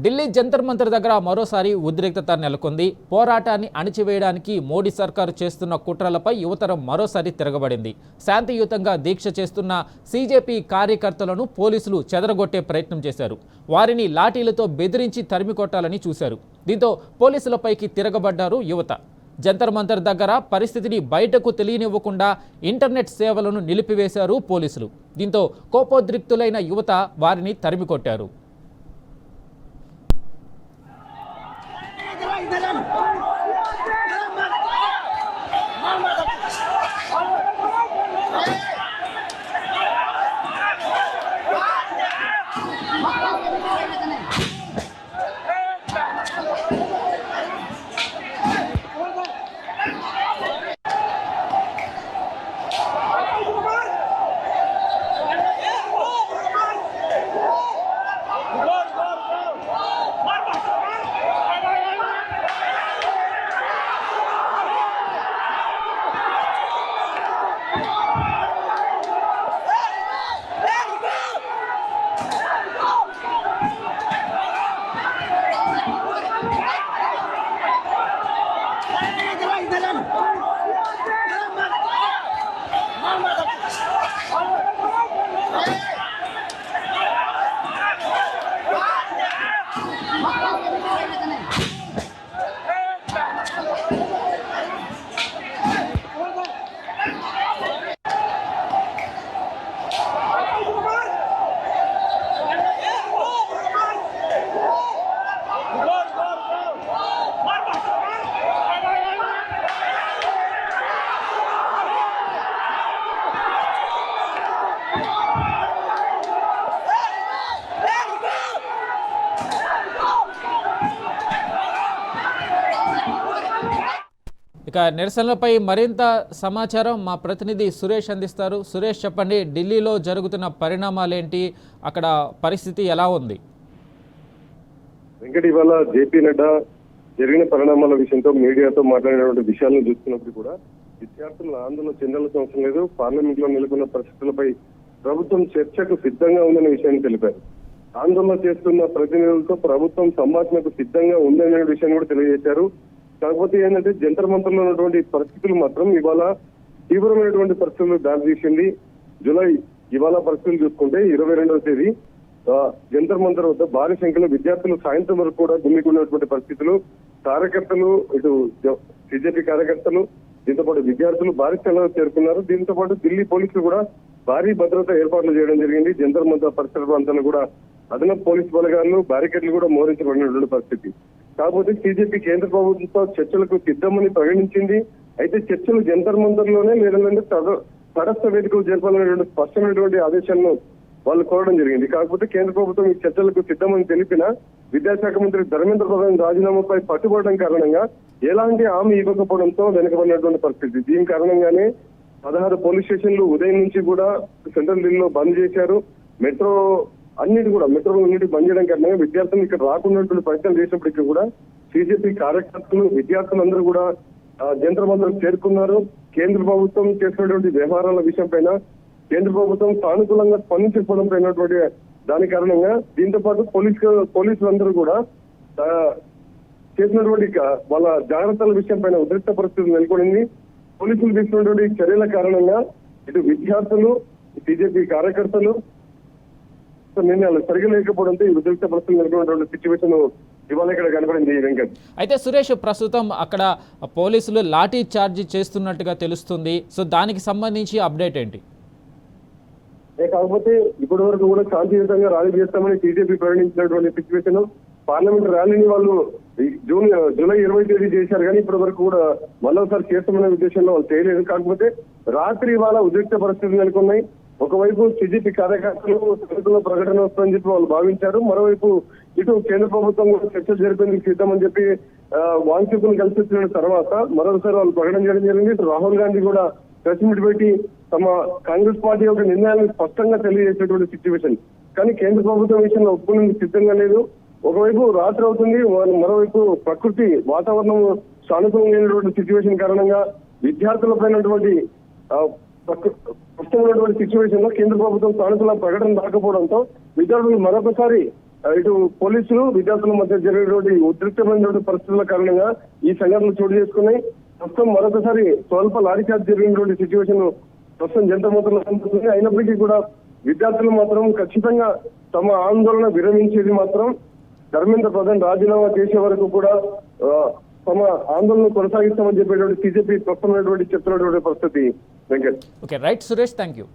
ఢిల్లీ జంతర్ మంతర్ దగ్గర మరోసారి ఉద్రిక్తత నెలకొంది. పోరాటాన్ని అణిచివేయడానికి మోడీ సర్కారు చేస్తున్న కుట్రలపై యువతరం మరోసారి తిరగబడింది. శాంతియుతంగా దీక్ష చేస్తున్న సీజేపీ కార్యకర్తలను పోలీసులు చెదరగొట్టే ప్రయత్నం చేశారు. వారిని లాఠీలతో బెదిరించి తరిమికొట్టాలని చూశారు. దీంతో పోలీసులపైకి తిరగబడ్డారు యువత. జంతర్ మంతర్ దగ్గర పరిస్థితిని బయటకు తెలియనివ్వకుండా ఇంటర్నెట్ సేవలను నిలిపివేశారు పోలీసులు. దీంతో కోపోద్రిక్తులైన యువత వారిని తరిమికొట్టారు. ఇక నిరసనలపై మరింత సమాచారం మా ప్రతినిధి సురేష్ అందిస్తారు. సురేష్, చెప్పండి, ఢిల్లీలో జరుగుతున్న పరిణామాలేంటి, అక్కడ పరిస్థితి ఎలా ఉంది? వెంకట, ఇవాళ జేపీ నడ్డా జరిగిన పరిణామాల విషయంతో మీడియాతో మాట్లాడినటువంటి విషయాలను చూస్తున్నప్పుడు కూడా విద్యార్థులు ఆందోళన చెందాల్సిన అవసరం లేదు, పార్లమెంట్ లో నెలకొన్న పరిస్థితులపై ప్రభుత్వం చర్చకు సిద్ధంగా ఉందనే విషయాన్ని తెలిపారు. ఆందోళన చేస్తున్న ప్రతినిధులతో ప్రభుత్వం సంభాషణకు సిద్ధంగా ఉందనే విషయాన్ని కూడా తెలియజేశారు. కాకపోతే ఏంటంటే జంతర్ మంతర్లో ఉన్నటువంటి పరిస్థితులు మాత్రం ఇవాళ తీవ్రమైనటువంటి పరిస్థితులు దారితీసింది. ఇవాళ పరిస్థితులు చూసుకుంటే 22వ తేదీ జంతర్ మంతర్ వద్ద భారీ సంఖ్యలో విద్యార్థులు సాయంత్రం వరకు కూడా గుమ్మికున్నటువంటి పరిస్థితులు, కార్యకర్తలు, ఇటు బీజేపీ కార్యకర్తలు, దీంతో పాటు విద్యార్థులు భారీ స్థాయిలో చేరుకున్నారు. దీంతో పాటు ఢిల్లీ పోలీసులు కూడా భారీ భద్రత ఏర్పాట్లు చేయడం జరిగింది. జంతర్ మంతర్ పరిసర ప్రాంతాల్లో కూడా అదనపు పోలీసు బలగాలు, బ్యారికేడ్లు కూడా మోహరించబడినటువంటి పరిస్థితి. కాకపోతే బీజేపీ కేంద్ర ప్రభుత్వంతో చర్చలకు సిద్ధమని ప్రకటించింది. అయితే చర్చలు జంతర్ మంతర్ లోనే లేదంటే తటస్థ వేదికలు జరపాలనేటువంటి స్పష్టమైనటువంటి ఆదేశాలను వాళ్ళు కోరడం జరిగింది. కాకపోతే కేంద్ర ప్రభుత్వం ఈ చర్చలకు సిద్ధమని తెలిపిన విద్యాశాఖ మంత్రి ధర్మేంద్ర ప్రధాన్ రాజీనామాపై పట్టుబడడం కారణంగా ఎలాంటి హామీ ఇవ్వకపోవడంతో వెనుకబడినటువంటి పరిస్థితి. దీని కారణంగానే 16 పోలీస్ స్టేషన్లు ఉదయం నుంచి కూడా సెంట్రల్ ఢిల్లీలో బంద్ చేశారు. మెట్రో అన్నిటి బంద్ చేయడం కారణంగా విద్యార్థులు ఇక్కడ రాకున్నటువంటి ప్రయత్నం చేసినప్పటికీ కూడా బీజేపీ కార్యకర్తలు, విద్యార్థులందరూ కూడా జంతర్ మంతర్ చేరుకున్నారు. కేంద్ర ప్రభుత్వం చేసినటువంటి వ్యవహారాల విషయం పైన కేంద్ర ప్రభుత్వం సానుకూలంగా స్పందించకపోవడం పైనటువంటి దాని కారణంగా దీంతో పాటు పోలీసులందరూ కూడా చేసినటువంటి వాళ్ళ జాగ్రత్తల విషయం పైన ఉద్రిక్త పరిస్థితులు నెలకొనింది. పోలీసులు తీసుకున్నటువంటి చర్యల కారణంగా ఇటు విద్యార్థులు, బీజేపీ కార్యకర్తలు నిర్ణయాలు సరిగా లేకపోవడంతో ఈ ఉద్రిక్త పరిస్థితులు నెలకొన్నటువంటి సిచ్యువేషన్ ఇవాళ ఇక్కడ కనపడింది. వెంకట్, అయితే సురేష్, ప్రస్తుతం అక్కడ పోలీసులు లాఠీ చార్జ్ చేస్తున్నట్టుగా తెలుస్తుంది. సో దానికి సంబంధించి అప్డేట్ ఏంటి? కాకపోతే ఇప్పటి వరకు కూడా శాంతియుతంగా ర్యాలీ చేస్తామని బీజేపీ ప్రకటించినటువంటి సిచ్యువేషన్, పార్లమెంట్ ర్యాలీని వాళ్ళు జూలై 20వ తేదీ చేశారు. కానీ ఇప్పటి వరకు కూడా మరోసారి చేస్తామనే ఉద్దేశంలో వాళ్ళు చేయలేదు. కాకపోతే రాత్రి ఇవాళ ఉద్రిక్త పరిస్థితులు నెలకొన్నాయి. ఒకవైపు బీజేపీ కార్యకర్తలు ప్రకటన వస్తుందని చెప్పి వాళ్ళు భావించారు. మరోవైపు ఇటు కేంద్ర ప్రభుత్వం కూడా చర్చలు జరిపేందుకు సిద్ధమని చెప్పి వాంఛకులను కలిసి వచ్చిన తర్వాత మరోసారి వాళ్ళు ప్రకటన చేయడం జరిగింది. ఇటు రాహుల్ గాంధీ కూడా ప్రెస్ మీట్ పెట్టి తమ కాంగ్రెస్ పార్టీ యొక్క నిర్ణయాలను స్పష్టంగా తెలియజేసేటువంటి సిచ్యువేషన్. కానీ కేంద్ర ప్రభుత్వం విషయంలో ఒప్పుకునేందుకు సిద్ధంగా లేదు. ఒకవైపు రాత్రి అవుతుంది, మరోవైపు ప్రకృతి వాతావరణం సానుకూలమైనటువంటి సిచ్యువేషన్ కారణంగా విద్యార్థులపైనటువంటి కష్టమైనటువంటి సిచ్యువేషన్ లో కేంద్ర ప్రభుత్వం సానుకూల ప్రకటన రాకపోవడంతో విద్యార్థులు మరొకసారి ఇటు పోలీసులు విద్యార్థుల మధ్య జరిగినటువంటి ఉద్రిక్తమైనటువంటి పరిస్థితుల కారణంగా ఈ సంఘటనలు చోటు చేసుకున్నాయి. ప్రస్తుతం మరొకసారి స్వల్ప లారీ చార్జ్ జరిగినటువంటి సిచ్యువేషన్ ప్రస్తుతం జనతా మోటార్లో కనిపిస్తుంది. అయినప్పటికీ కూడా విద్యార్థులు మాత్రం ఖచ్చితంగా తమ ఆందోళన విరమించేది మాత్రం ధర్మేంద్ర ప్రధాన్ రాజీనామా చేసే వరకు కూడా తమ ఆందోళన కొనసాగిస్తామని చెప్పేటువంటి సిజేపీ స్పష్టమైనటువంటి చెప్తున్నటువంటి పరిస్థితి. Venkat. Okay, right Suresh, thank you.